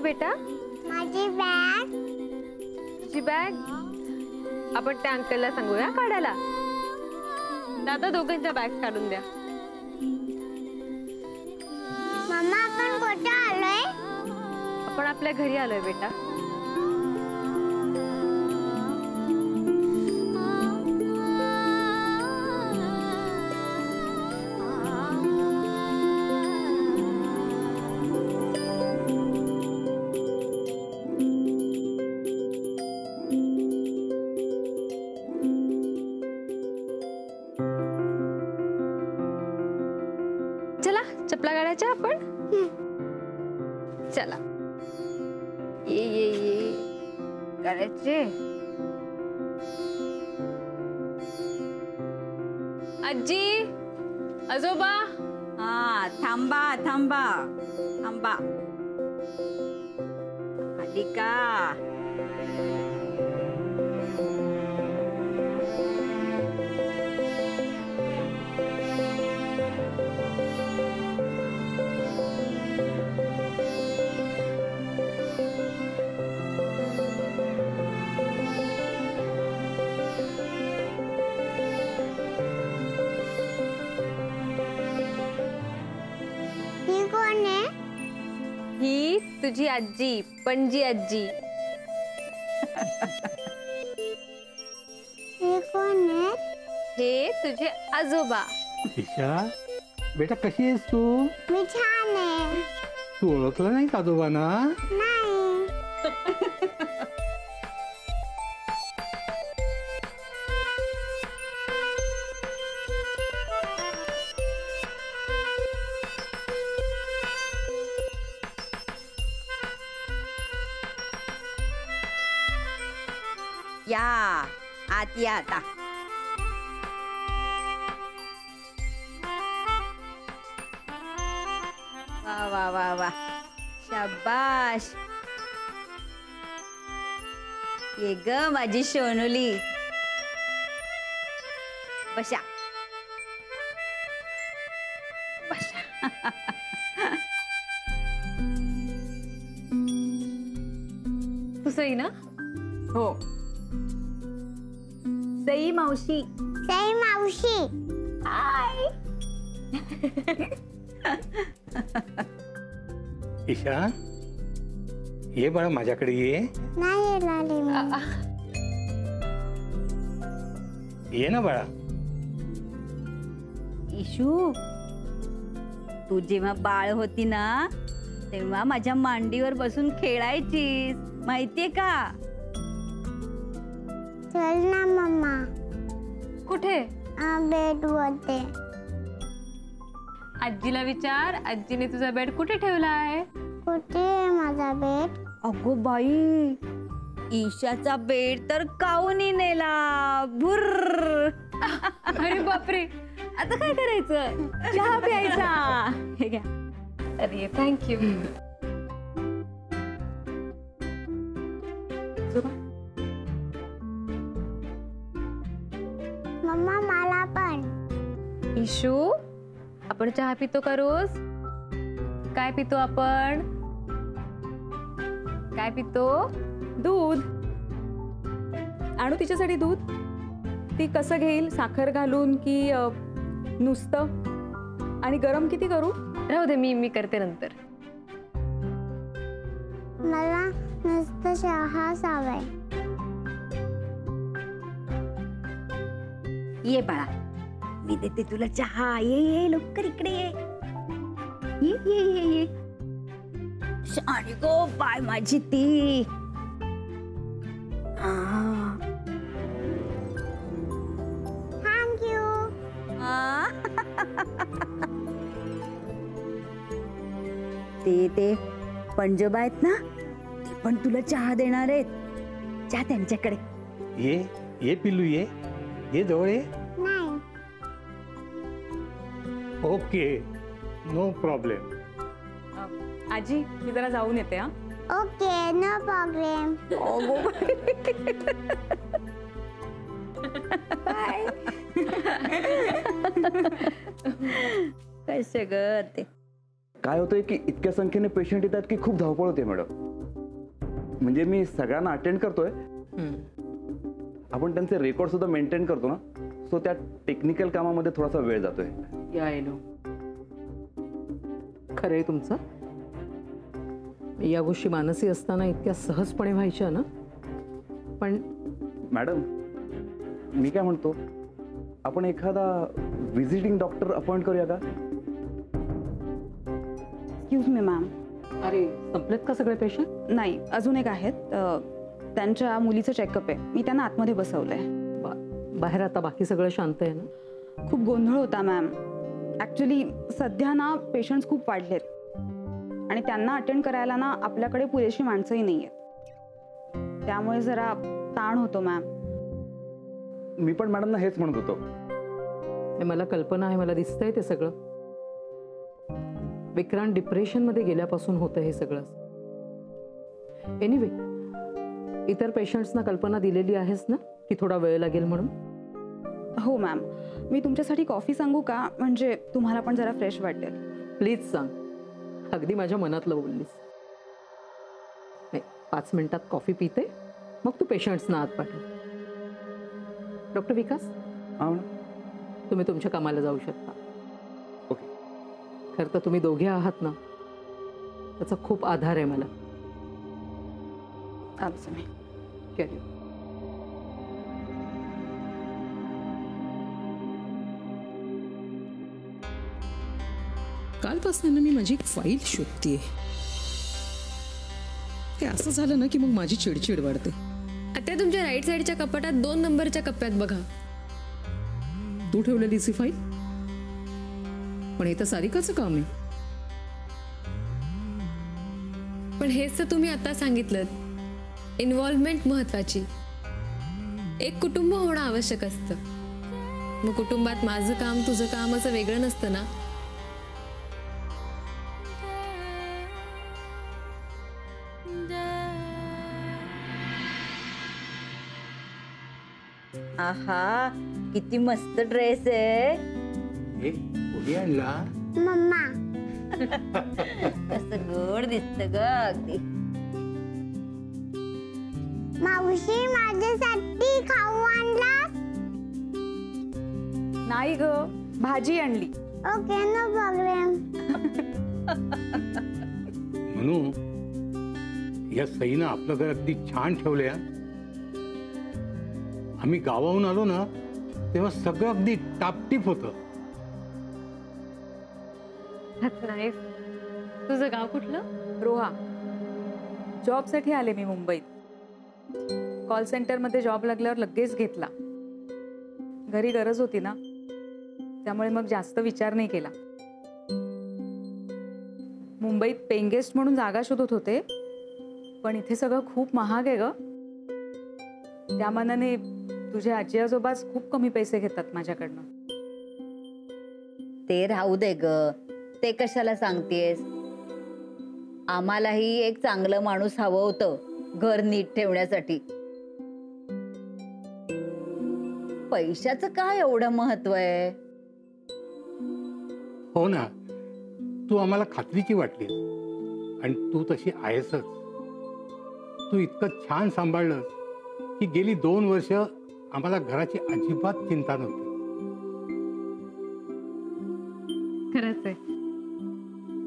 बेटा? माझी बॅग. तुझी बॅग? आपण त्या अंकलला सांगूया काढायला. दादा दोघांच्या बॅग काढून द्या. मम्मा आपण कुठे आलोय? आपण आपल्या घरी आलोय बेटा. चला चपला काढायच्या आपण. चला ये ये ये करायचे. आजी आजोबा. हा थांबा थांबा थांबा. आली का? ही कोण आहे? ही तुझी आजी, पणजी आजी. ही कोण आहे? हे तुझे आजोबा. ईशा बेटा कशी आहेस तू? मी छान आहे. तू ओळखलं नाही आजोबांना? नाही. या आत या आता. वा वा वा वा शाबाश. ये ग माझी सोनुली. बशा बशा. तू सई ना? हो सई मावशी. सई मावशी. हाय. ईशा ये बाळा माझ्याकडे ये. नाही येणार मी. ये ना बाळा. इशू तू जेव्हा बाळ होती ना तेव्हा माझ्या मांडीवर बसून खेळायचीस माहितीये का? चल ना मम्मा. कुठे? बेड वरती. आजीला विचार, आजीने तुझा बेड कुठे ठेवला आहे? कुठे आहे माझा बेड? अगो बाई ईशाचा बेड तर काऊनी नेला. भुर्र. अरे बापरे, आता काय करायचं? चहा प्यायचा. हे घ्या. अरे थँक्यू. मम्मा मला पण. इशू आपण चहा पितो का रोज? काय पितो आपण? काय पितो? दूध. आणू तिच्यासाठी दूध? ती कसं घेईल? साखर घालून की नुसतं? आणि गरम किती करू? राहू दे, मी करते नंतर. मला नुसतं चहा हवाय. ये बाळा मी देते तुला चहा. ये ये लवकर इकडे ये. ये ये ये ये. आणि गो बाय माझी ती. थँक्यू. ते पंजोबा आहेत ना ते पण तुला चहा देणार आहेत. जा त्यांच्याकडे. ये ये पिल्लू ये. ये जवळ ये. नाही. Okay no problem. आजी मी जरा जाऊन येते. हा ओके नो प्रॉब्लेम. कसं ग ते. काय होतंय की इतक्या संख्येने पेशंट येतात की खूप धावपळ होते मॅडम. म्हणजे मी सगळ्यांना अटेंड करतोय, आपण त्यांचे रेकॉर्ड सुद्धा मेंटेन करतो ना, सो त्या टेक्निकल कामामध्ये थोडासा वेळ जातोय. यायलो खरंय तुमचं. या गोष्टी मानसी असताना इतक्या सहजपणे व्हायच्या ना. पण मॅडम मी काय म्हणतो, आपण एखादा व्हिजिटिंग डॉक्टर अपॉइंट करूया का? Excuse me ma'am. अरे संपलेत का सगळे पेशंट? नाही, अजून एक आहेत. त्यांच्या मुलीचं चेकअप आहे. मी त्यांना आतमध्ये बसवलंय. बाहेर आता बाकी सगळं शांत आहे ना? खूप गोंधळ होता मॅम. ॲक्च्युली सध्या ना पेशंट्स खूप वाढलेत आणि त्यांना अटेंड करायला ना आपल्याकडे पुरेशी माणसंही नाही आहेत. त्यामुळे जरा ताण होतो मॅम. मी पण मॅडमना हेच म्हणत होतो. मला कल्पना आहे, मला दिसतंय ते सगळं. विक्रांत डिप्रेशनमध्ये गेल्यापासून होतं हे सगळं. एनिवे, इतर पेशंट्सना कल्पना दिलेली आहेस ना की थोडा वेळ लागेल म्हणून? हो मॅम. मी तुमच्यासाठी कॉफी सांगू का? म्हणजे तुम्हाला पण जरा फ्रेश वाटेल. प्लीज सांग. अगदी माझ्या मनातलं बोललीस. 5 मिनिटात कॉफी पिते, मग तू पेशंट्सना आत पाठव. डॉक्टर विकास, तुम्ही तुमच्या कामाला जाऊ शकता. ओके. खरं तर तुम्ही दोघे आहात ना, त्याचा खूप आधार आहे मला. चालतं मी. कॅरी. कालपासून मी माझी एक फाईल शोधतीये. हे असं झालं ना की मग माझी चिडचिड वाढते. आता तुमच्या राईट साईडच्या कपाटात 2 नंबरच्या कप्प्यात बघा. तू ठेवलेलीच ही फाईल? पण हे तर सारिकाचं काम आहे. पण हेच तर तुम्ही आता सांगितलं, इन्व्हॉल्वमेंट महत्वाची. एक कुटुंब होणं आवश्यक असतं. मग कुटुंबात माझं काम तुझं काम असं वेगळं नसतं ना. आहा, किती मस्त ड्रेस आहे. कुठे आणला? मम्मा कसं गोड दिसत ग अगदी. मावशी माझ्यासाठी खाऊ आणला? नाही ग, भाजी आणली. Okay, no problem. म्हणून या सईनं आपलं घर अगदी छान ठेवलंय. आम्ही गावाहून आलो ना तेव्हा सगळं अगदी टापटीप होतं. तुझं गाव कुठलं? रोहा. जॉबसाठी आले मी मुंबईत. कॉल सेंटरमध्ये जॉब लागल्यावर लगेच घेतला. घरी गरज होती ना, त्यामुळे मग जास्त विचार नाही केला. मुंबईत पेइंग गेस्ट म्हणून जागा शोधत होते, पण इथे सगळं खूप महाग आहे ग. त्या मानाने तुझे आजी आजोबाच खूप कमी पैसे घेतात माझ्याकडनं. ते राहू दे ग, ते कशाला सांगतेस. आम्हालाही एक चांगलं माणूस हवं होतं घर नीट ठेवण्यासाठी. पैशाचं काय एवढं महत्व आहे? हो ना, तू आम्हाला खात्रीची वाटली आणि तू तशी आहेसच. तू इतकं छान सांभाळलंस की गेली 2 वर्ष आम्हाला घराची अजिबात चिंता नव्हती. खरंच आहे.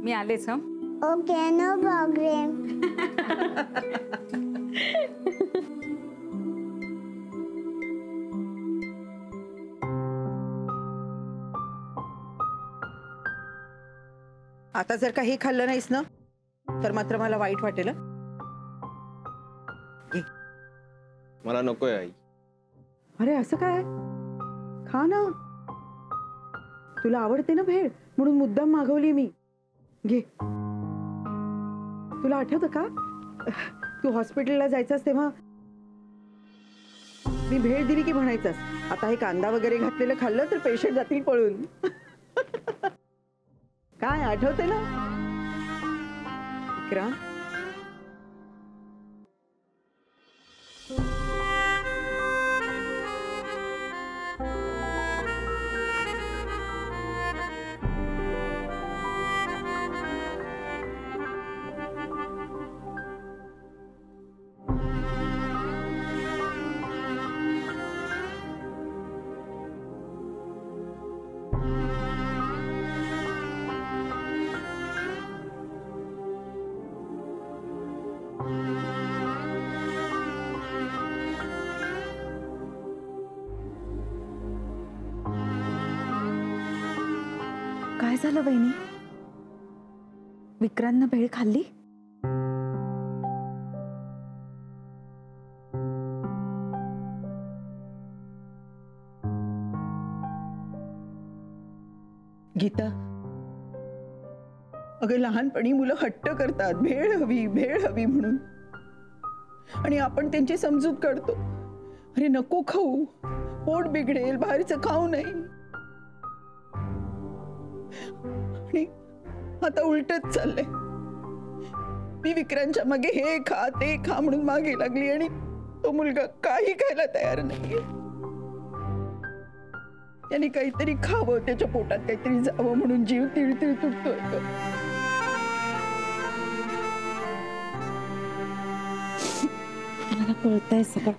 मी आलेच. हं. Okay, no problem. आता जर का हे खाल्लं नाहीस ना तर मात्र मला वाईट वाटेल. मला नकोय आई. अरे असं काय? खा ना, तुला आवडते ना भेळ, म्हणून मुद्दाम मागवली मी. घे. तुला आठवतं का तू हॉस्पिटलला जायचास तेव्हा मी भेळ दिली की म्हणायचास आता हे कांदा वगैरे घातलेलं खाल्लं तर पेशंट जातील पळून. काय आठवते ना विक्रांत? काय झालं वहिनी? विक्रांतनं भेळ खाल्ली? गीता, अगं लहानपणी मुलं हट्ट करतात भेळ हवी म्हणून, आणि आपण त्यांची समजूत काढतो. अरे नको खाऊ, पोट बिघडेल, बाहेरचं खाऊ नये. आणि आता उलटच चाललंय. मी विक्रांतच्या मागे हे खा ते खा म्हणून मागे लागली आणि तो मुलगा काही खायला तयार नाहीये. त्याने काहीतरी खावं, त्याच्या पोटात काहीतरी जावं म्हणून जीव तिळतिळ तुटतोय. मला कळतंय सगळं.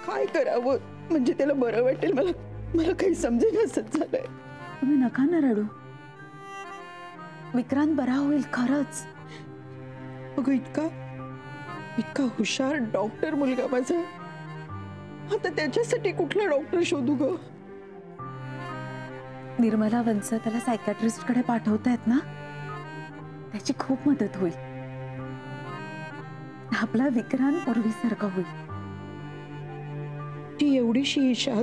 काय करावं म्हणजे त्याला बरं वाटेल, मला काही समजेनासच झालंय. तुम्ही नका ना रडू. विक्रांत बरा होईल खरंच. अगं इतका हुशार डॉक्टर मुलगा माझा, आता त्याच्यासाठी कुठला डॉक्टर शोधू ग? निर्मला वंश त्याला सायकॅट्रिस्ट कडे पाठवतायत ना, त्याची खूप मदत होईल. आपला विक्रांत पूर्वीसारखा होईल. ती एवढीशी ईशा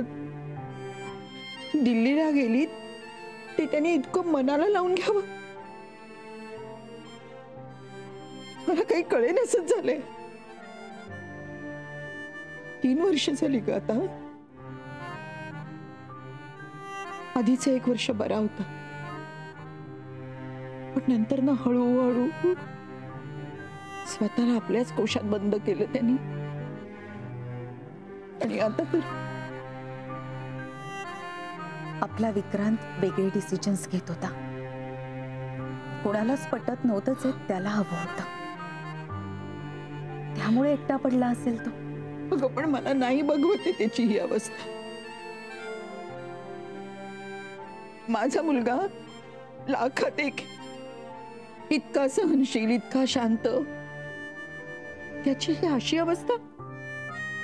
दिल्लीला गेली, ते त्याने इतकं मनाला लावून घ्यावं, मला काही कळेनासच झालंय. 3 वर्ष झाली ग आता. आधीच 1 वर्ष बरा होता, पण नंतर ना हळूहळू स्वतःला आपल्याच कोशात बंद केलं त्यांनी. आणि आता तर आपला विक्रांत वेगळे डिसिजन्स घेत होता. कोणालाच पटत नव्हतंच, त्याला हवं होतं. त्यामुळे एकटा पडला असेल तो. अगं पण मला नाही बघवते त्याची ही अवस्था. माझा मुलगा लाखात एक, इतका सहनशील, इतका शांत, त्याची ही अशी अवस्था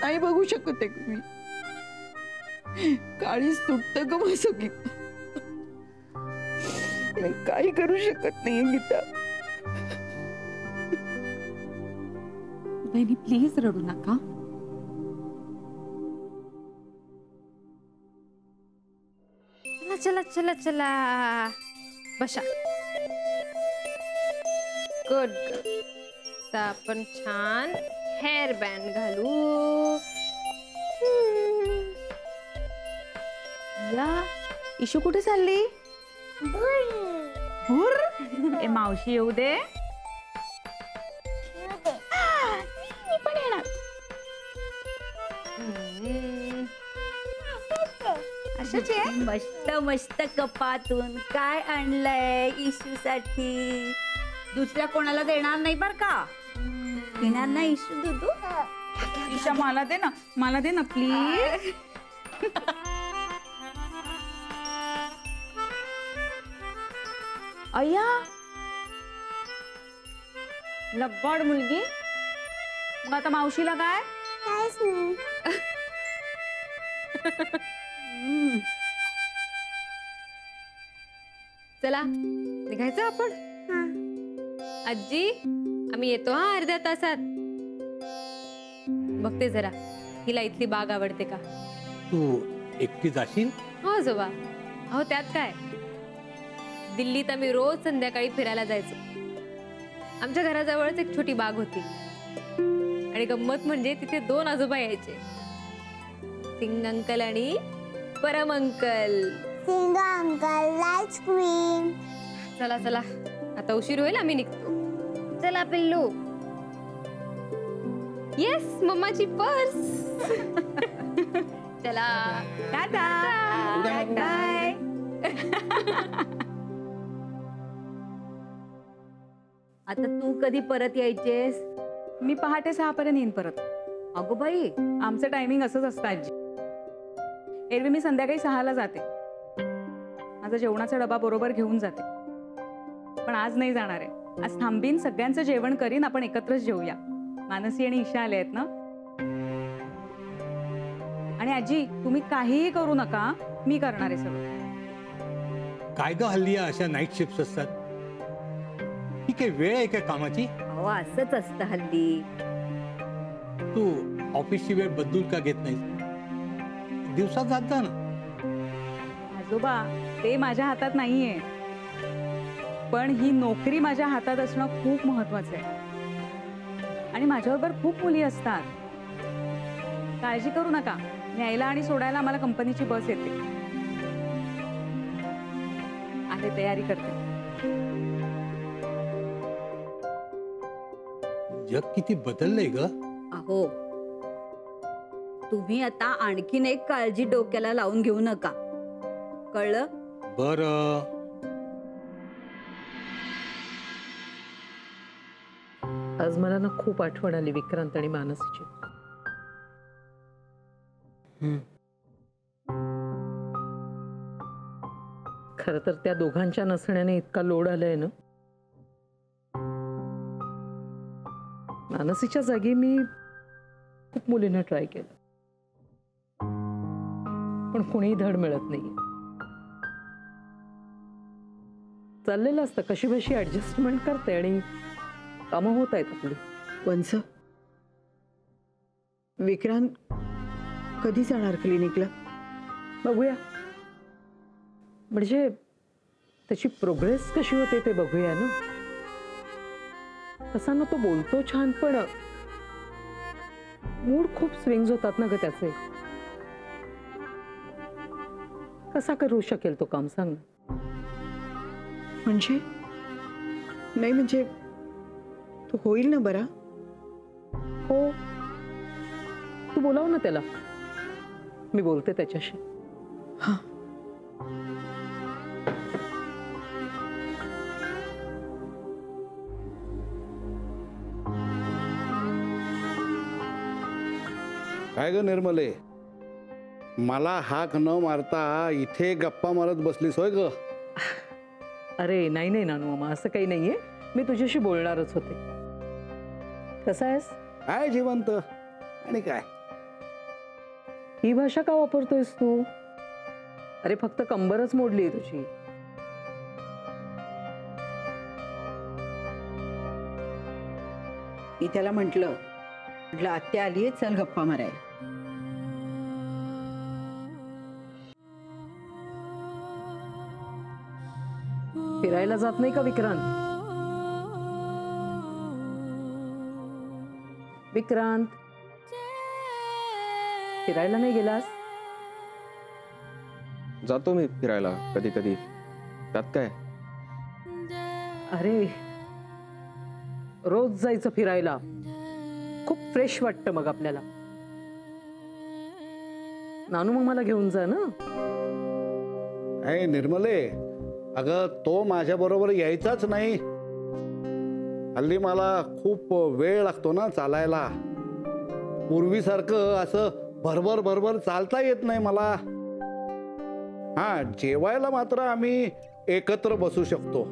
नाही बघू शकत आहे मी. काळीच तुटत ग माझं गीता. मी काही करू शकत नाही गीता. बहिणी प्लीज रडू नका. चला चला चला चला, बसा. Good good. आता आपण छान हेअर बँड घालू. या इशू कुठे चालली? भूर. ए मावशी येऊ दे. मी पण येणार. अशाच आहे. मस्त मस्त कपातून काय आणलंय इशू साठी. दुसऱ्या कोणाला देणार नाही बर का. पिणार ना इशू दूध? ईशा मला दे ना प्लीज. अय्या लब्बड मुलगी. मग आता मावशीला काय? काहीच नाही. चला निघायचं आपण. आजी आम्ही येतो हा अर्ध्या तासात. बघते जरा हिला इथली बाग आवडते का. तू एकटी जाशील? हो जोबा. अहो त्यात काय, दिल्लीत आम्ही रोज संध्याकाळी फिरायला जायचो. आमच्या घराजवळच एक छोटी बाग होती आणि गंमत म्हणजे तिथे 2 आजोबा यायचे, सिंग अंकल आणि परम अंकल. Singh uncle ice cream. चला चला आता उशीर होईल, आम्ही निघतो. चला पिल्लू. येस मम्माची पर्स. चला टाटा. बाय. आता तू कधी परत यायचेस? मी पहाटे 6 पर्यंत येईन परत. अगो बाई, आमचं टायमिंग असंच असतं आजी. एरवी मी संध्याकाळी 6ला जाते. माझा जेवणाचा डबा बरोबर घेऊन जाते, पण आज नाही जाणार आहे. आज थांबीन, सगळ्यांचं जेवण करीन, आपण एकत्रच जेवूया. मानसी आणि ईशा आले आहेत ना. आणि आजी तुम्ही काहीही करू नका, मी करणार आहे सगळं. काय ग हल्ली अशा नाईट शिफ्ट असतात? ही काही वेळ आहे काय कामाची? अहो असंच असतं हल्ली. तू ऑफिसची वेळ बदलून का घेत नाही? दिवसात जात जा ना. आजोबा ते माझ्या हातात नाहीये, पण ही नोकरी माझ्या हातात असणं खूप महत्वाचं आहे. आणि माझ्याबरोबर खूप मुली असतात. काळजी करू नका, न्यायला आणि सोडायला आम्हाला कंपनीची बस येते. आहे तयारी करते. जग किती बदललंय ग. अहो तुम्ही आता आणखीन एक काळजी डोक्याला लावून घेऊ नका, कळलं? बरं. आज मला ना खूप आठवण आली विक्रांत आणि मानसीची. खरं तर त्या दोघांच्या नसण्याने इतका लोड आलाय ना. मानसीच्या जागी मी खूप मुलींना ट्राय केलं, पण कोणीही धड मिळत नाहीये. चाललेलं असतं कशी बशी ऍडजस्टमेंट करते आणि कामं होत आहेत आपली. वंस, विक्रांत कधी जाणार क्लिनिकला? बघूया, म्हणजे त्याची प्रोग्रेस कशी होते ते बघूया ना. तसा ना तो बोलतो छान, पण मूड खूप स्विंग्स होतात ना ग त्याचे. कसा करू शकेल तो काम, सांग ना. म्हणजे नाही, म्हणजे तो होईल ना बरा? हो, तू बोलाव ना त्याला, मी बोलते त्याच्याशी. हा. काय ग निर्मले, मला हाक न मारता इथे गप्पा मारत बसलीस होय ग? अरे नाही नाही नानू मामा, असं काही नाहीये. मी तुझ्याशी बोलणारच होते. कसा आहेस? काय जिवंत. आणि काय ही भाषा का वापरतोयस तू? अरे फक्त कंबरच मोडली तुझी. मी त्याला म्हटलं आत्या आलीये, चल गप्पा मारायला. फिरायला जात नाही का विक्रांत? विक्रांत, फिरायला नाही गेलास? जातो मी फिरायला कधी कधी, त्यात काय? अरे रोज जायचं फिरायला, खूप फ्रेश वाटतं मग आपल्याला. नानू मग मला घेऊन जा ना. अरे निर्मले, अगं तो माझ्या बरोबर यायचाच नाही. हल्ली मला खूप वेळ लागतो ना चालायला. पूर्वीसारखं असं भरभर भरभर चालता येत नाही मला. हा, जेवायला मात्र आम्ही एकत्र बसू शकतो,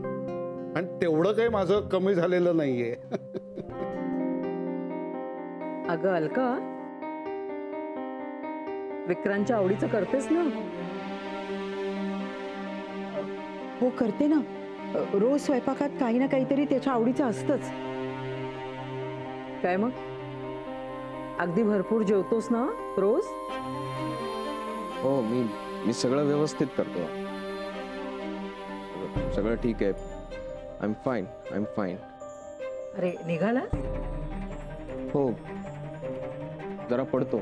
आणि तेवढं काही माझं कमी झालेलं नाहीये. अगं अलका, विक्रांतच्या आवडीचं करतेस ना? हो करते ना. रोज स्वयंपाकात काही ना काहीतरी त्याच्या आवडीचं असतंच. काय मग अगदी भरपूर जेवतोस ना रोज? हो, मी सगळं व्यवस्थित करतो. सगळं ठीक आहे. I am fine. अरे निघाला? हो, जरा पडतो.